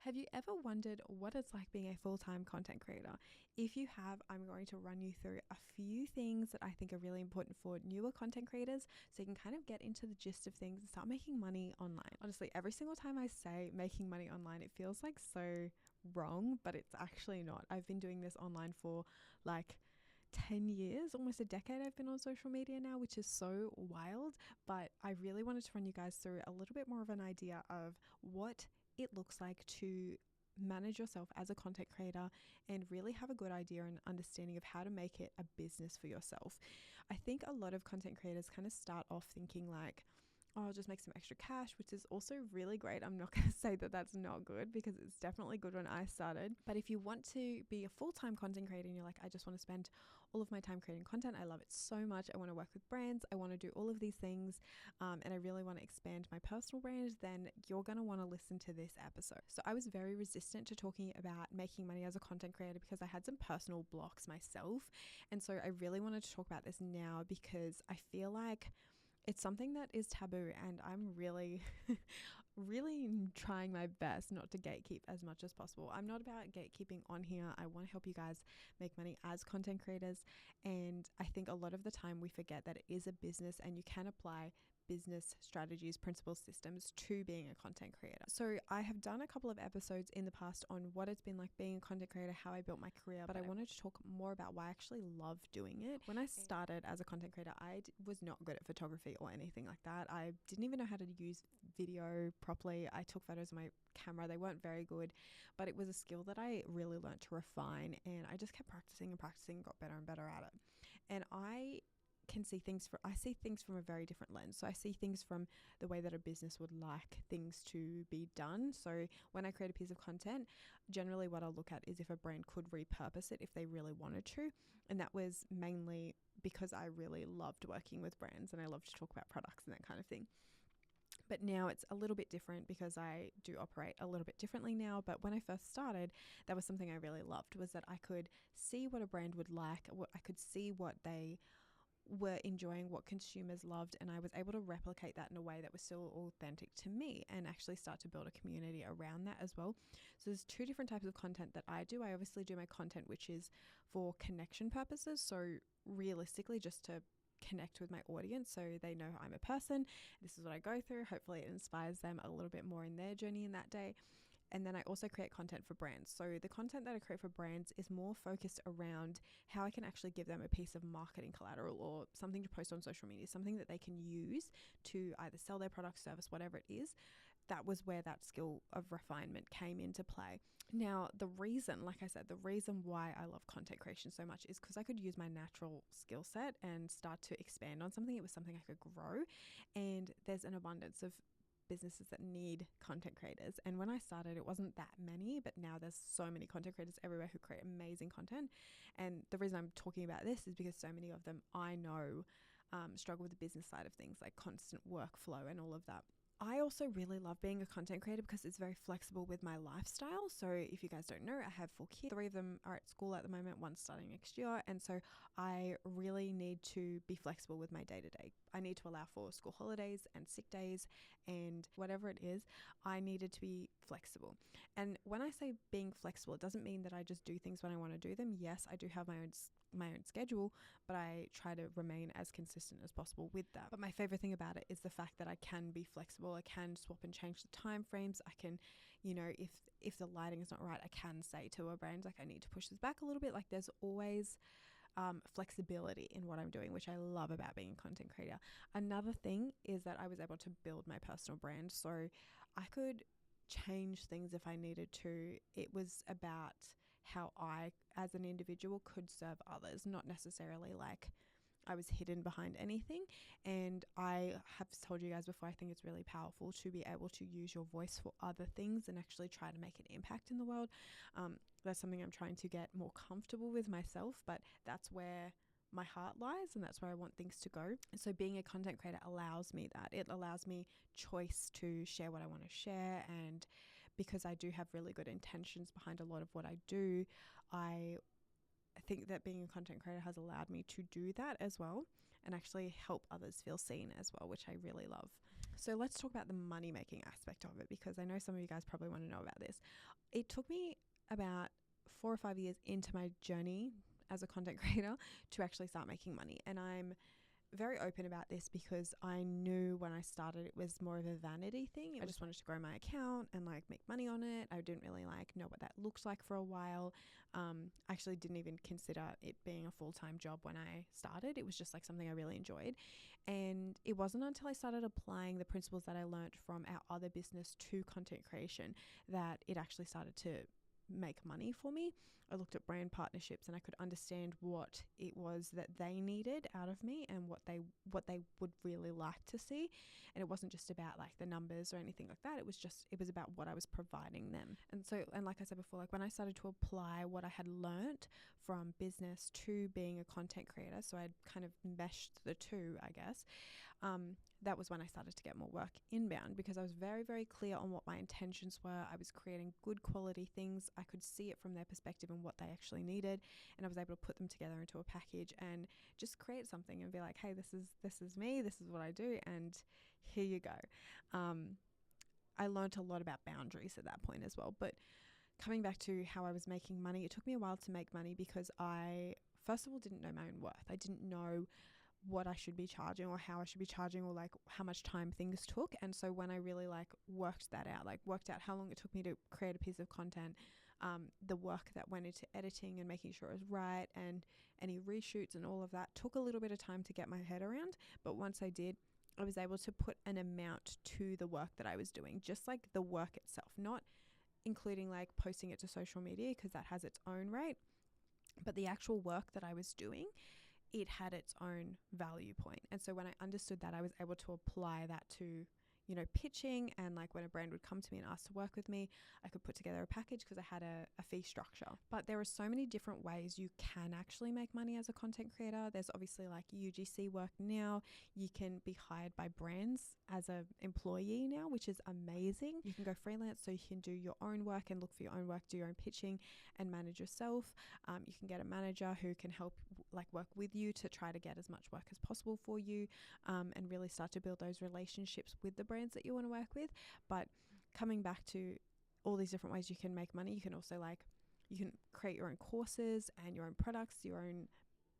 Have you ever wondered what it's like being a full-time content creator? If you have, I'm going to run you through a few things that I think are really important for newer content creators so you can kind of get into the gist of things and start making money online. Honestly, every single time I say making money online, it feels like so wrong, but it's actually not. I've been doing this online for like 10 years, almost a decade I've been on social media now, which is so wild. But I really wanted to run you guys through a little bit more of an idea of what it looks like to manage yourself as a content creator and really have a good idea and understanding of how to make it a business for yourself. I think a lot of content creators kind of start off thinking like, oh, I'll just make some extra cash, which is also really great. I'm not going to say that that's not good because it's definitely good when I started. But if you want to be a full-time content creator and you're like, I just want to spend all of my time creating content, I love it so much, I want to work with brands, I want to do all of these things, and I really want to expand my personal brand, then you're going to want to listen to this episode. So I was very resistant to talking about making money as a content creator because I had some personal blocks myself. And so I really wanted to talk about this now because I feel like it's something that is taboo, and I'm really, really trying my best not to gatekeep as much as possible. I'm not about gatekeeping on here. I want to help you guys make money as content creators. And I think a lot of the time we forget that it is a business and you can apply business strategies, principles, systems to being a content creator. So I have done a couple of episodes in the past on what it's been like being a content creator, how I built my career, but I wanted to talk more about why I actually love doing it. When I started as a content creator, I was not good at photography or anything like that. I didn't even know how to use video properly. I took photos on my camera. They weren't very good, but it was a skill that I really learned to refine, and I just kept practicing and practicing, got better and better at it. And I see things from a very different lens. So I see things from the way that a business would like things to be done. So when I create a piece of content, generally what I'll look at is if a brand could repurpose it if they really wanted to. And that was mainly because I really loved working with brands and I love to talk about products and that kind of thing. But now it's a little bit different because I do operate a little bit differently now. But when I first started, that was something I really loved, was that I could see what a brand would like. I could see what they were enjoying, what consumers loved, and I was able to replicate that in a way that was still authentic to me and actually start to build a community around that as well. So there's two different types of content that I do. I obviously do my content which is for connection purposes, so realistically just to connect with my audience so they know I'm a person, this is what I go through. Hopefully it inspires them a little bit more in their journey in that day. And then I also create content for brands. So the content that I create for brands is more focused around how I can actually give them a piece of marketing collateral or something to post on social media, something that they can use to either sell their product, service, whatever it is. That was where that skill of refinement came into play. Now, the reason why I love content creation so much is because I could use my natural skill set and start to expand on something. It was something I could grow. And there's an abundance of businesses that need content creators. And when I started, it wasn't that many, but now there's so many content creators everywhere who create amazing content. And the reason I'm talking about this is because so many of them I know struggle with the business side of things, like constant workflow and all of that. I also really love being a content creator because it's very flexible with my lifestyle. So if you guys don't know, I have 4 kids. 3 of them are at school at the moment, one's starting next year. And so I really need to be flexible with my day-to-day. I need to allow for school holidays and sick days and whatever it is, I needed to be flexible. And when I say being flexible, it doesn't mean that I just do things when I want to do them. Yes, I do have my own schedule, but I try to remain as consistent as possible with that. But my favorite thing about it is the fact that I can be flexible. I can swap and change the time frames. I can, if the lighting is not right, I can say to a brand, like, I need to push this back a little bit. Like, there's always flexibility in what I'm doing, which I love about being a content creator. Another thing is that I was able to build my personal brand. So I could change things if I needed to. It was about how I, as an individual, could serve others, not necessarily like I was hidden behind anything. And I have told you guys before, I think it's really powerful to be able to use your voice for other things and actually try to make an impact in the world. That's something I'm trying to get more comfortable with myself, but that's where my heart lies and that's where I want things to go. So being a content creator allows me that. It allows me choice to share what I want to share, and because I do have really good intentions behind a lot of what I do, I think that being a content creator has allowed me to do that as well and actually help others feel seen as well, which I really love. So let's talk about the money making aspect of it, because I know some of you guys probably want to know about this. it took me about 4 or 5 years into my journey as a content creator to actually start making money. And I'm very open about this because I knew when I started it was more of a vanity thing. I just wanted to grow my account and like make money on it. I didn't really like know what that looks like for a while. I actually didn't even consider it being a full-time job when I started. It was just like something I really enjoyed. And it wasn't until I started applying the principles that I learned from our other business to content creation that it actually started to make money for me. I looked at brand partnerships and I could understand what it was that they needed out of me and what they would really like to see. And it wasn't just about like the numbers or anything like that. It was about what I was providing them. And like I said before, like when I started to apply what I had learnt from business to being a content creator, so I'd kind of meshed the two, I guess. That was when I started to get more work inbound because I was very, very clear on what my intentions were. I was creating good quality things. I could see it from their perspective and what they actually needed, and I was able to put them together into a package and just create something and be like, hey, this is me, this is what I do, and here you go. I learned a lot about boundaries at that point as well. But coming back to how I was making money, it took me a while to make money because I, first of all, didn't know my own worth. I didn't know what I should be charging or how I should be charging or like how much time things took. And so when I really like worked out how long it took me to create a piece of content, the work that went into editing and making sure it was right, and any reshoots and all of that took a little bit of time to get my head around. But once I did, I was able to put an amount to the work that I was doing, just like the work itself, not including like posting it to social media because that has its own rate, but the actual work that I was doing, it had its own value point. And so when I understood that, I was able to apply that to, you know, pitching, and like when a brand would come to me and ask to work with me, I could put together a package because I had a fee structure. But there are so many different ways you can actually make money as a content creator. There's obviously like UGC work now. You can be hired by brands as an employee now, which is amazing. You can go freelance, so you can do your own work and look for your own work, do your own pitching and manage yourself. You can get a manager who can help like work with you to try to get as much work as possible for you, and really start to build those relationships with the brands that you want to work with. But coming back to all these different ways you can make money, you can also you can create your own courses and your own products, your own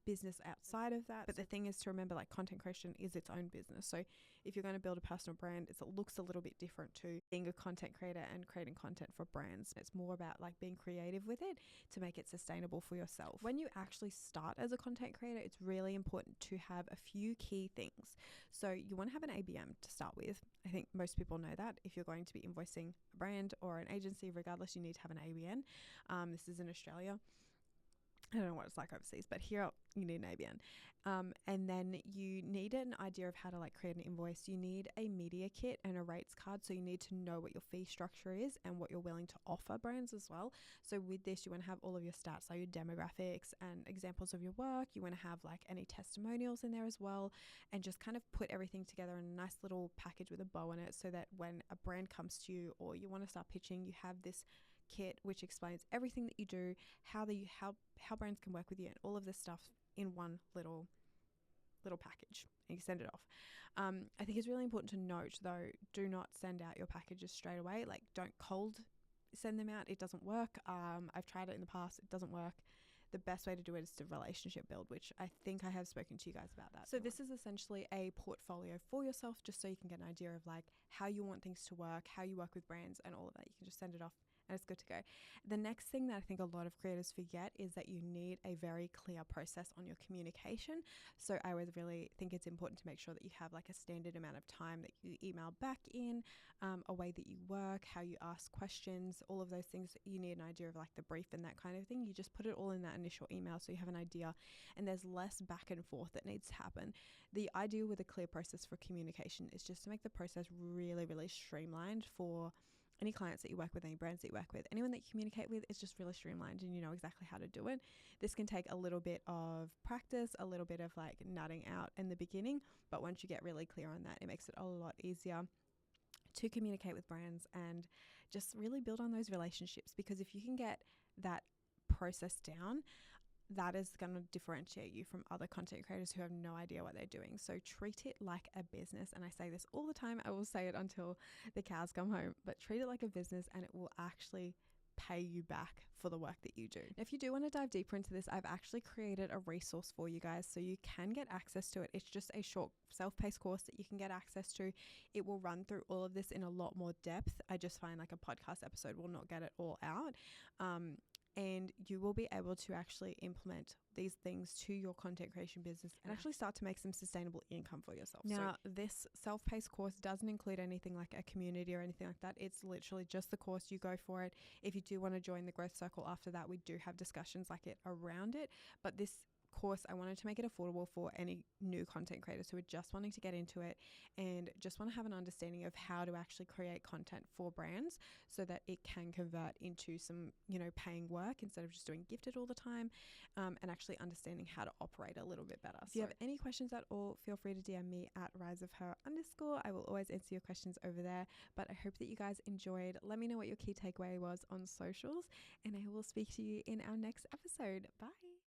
business outside of that. But the thing is to remember, like, content creation is its own business. So if you're going to build a personal brand, it looks a little bit different to being a content creator and creating content for brands. It's more about like being creative with it to make it sustainable for yourself. When you actually start as a content creator, it's really important to have a few key things. So you want to have an ABM to start with. I think most people know that. If you're going to be invoicing a brand or an agency, regardless, you need to have an ABN. This is in Australia. I don't know what it's like overseas, but here you need an ABN. And then you need an idea of how to like create an invoice. You need a media kit and a rates card. So you need to know what your fee structure is and what you're willing to offer brands as well. So with this, you want to have all of your stats, so your demographics and examples of your work. You want to have like any testimonials in there as well, and just kind of put everything together in a nice little package with a bow on it, so that when a brand comes to you or you want to start pitching, you have this kit which explains everything that you do, how brands can work with you, and all of this stuff in one little package, and you send it off. I think it's really important to note though, do not send out your packages straight away. Like, don't cold send them out. It doesn't work. I've tried it in the past. It doesn't work. The best way to do it is to relationship build, which I think I have spoken to you guys about that. So this is essentially a portfolio for yourself, just so you can get an idea of like how you want things to work, how you work with brands, and all of that. You can just send it off and it's good to go. The next thing that I think a lot of creators forget is that you need a very clear process on your communication. So I always really think it's important to make sure that you have like a standard amount of time that you email back in, a way that you work, how you ask questions, all of those things. You need an idea of like the brief and that kind of thing. You just put it all in that initial email so you have an idea, and there's less back and forth that needs to happen. The idea with a clear process for communication is just to make the process really, really streamlined for any clients that you work with, any brands that you work with, anyone that you communicate with. Is just really streamlined and you know exactly how to do it. This can take a little bit of practice, a little bit of like nutting out in the beginning, but once you get really clear on that, it makes it a lot easier to communicate with brands and just really build on those relationships. Because if you can get that process down, that is going to differentiate you from other content creators who have no idea what they're doing. So treat it like a business. And I say this all the time. I will say it until the cows come home, but treat it like a business, and it will actually pay you back for the work that you do. If you do want to dive deeper into this, I've actually created a resource for you guys so you can get access to it. It's just a short self-paced course that you can get access to. It will run through all of this in a lot more depth. I just find like a podcast episode will not get it all out. And you will be able to actually implement these things to your content creation business and actually start to make some sustainable income for yourself. Now, this self-paced course doesn't include anything like a community or anything like that. It's literally just the course. You go for it. If you do want to join the growth circle after that, we do have discussions like it around it. But this course, I wanted to make it affordable for any new content creators who are just wanting to get into it and just want to have an understanding of how to actually create content for brands so that it can convert into some, paying work instead of just doing gifted all the time, and actually understanding how to operate a little bit better. If you have any questions at all, feel free to DM me at riseofher_. I will always answer your questions over there, but I hope that you guys enjoyed. Let me know what your key takeaway was on socials, and I will speak to you in our next episode. Bye.